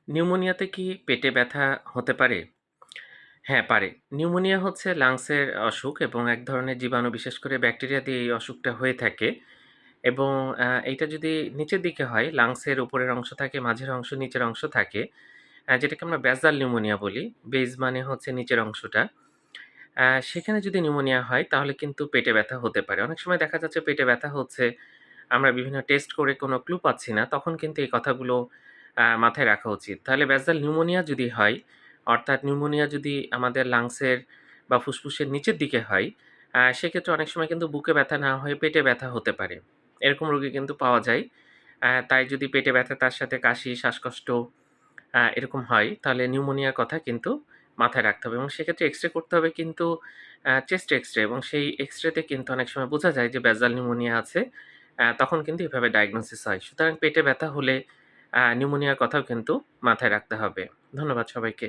নিউমোনিয়াতে কি পেটে ব্যথা হতে পারে? হ্যাঁ, পারে। নিউমোনিয়া হচ্ছে লাংসের অসুখ এবং এক ধরনের জীবাণু বিশেষ করে ব্যাকটেরিয়া দিয়ে এই অসুখটা হয়ে থাকে এবং এইটা যদি নিচের দিকে হয়, লাংসের উপরের অংশ থাকে, মাঝের অংশ, নিচের অংশ থাকে। যেটাকে আমরা বেসাল নিউমোনিয়া বলি। বেস মানে হচ্ছে নিচের অংশটা। সেখানে যদি নিউমোনিয়া হয় তাহলে কিন্তু পেটে ব্যথা হতে পারে। অনেক সময় দেখা যাচ্ছে পেটে ব্যথা হচ্ছে, আমরা বিভিন্ন টেস্ট করে কোনো ক্লু পাচ্ছি না, তখন কিন্তু এই কথাগুলো মাথায় রাখা উচিত। তাহলে বেসাল নিউমোনিয়া যদি হয়, অর্থাৎ নিউমোনিয়া যদি আমাদের লাংসের বা ফুসফুসের নিচের দিকে হয়, সেক্ষেত্রে অনেক সময় কিন্তু বুকে ব্যথা না হয়ে পেটে ব্যথা হতে পারে। এরকম রোগী কিন্তু পাওয়া যায়। তাই যদি পেটে ব্যথা তার সাথে কাশি, শ্বাসকষ্ট এরকম হয়, তাহলে নিউমোনিয়ার কথা কিন্তু মাথায় রাখতে হবে এবং সেক্ষেত্রে এক্স-রে করতে হবে কিন্তু চেস্ট এক্স-রে এবং সেই এক্স-রেতে কিন্তু অনেক সময় বোঝা যায় যে বেসাল নিউমোনিয়া আছে। তখন কিন্তু এভাবে ডায়াগনোসিস হয়। সুতরাং পেটে ব্যথা হলে নিউমোনিয়ার কথাও কিন্তু মাথায় রাখতে হবে। ধন্যবাদ সবাইকে।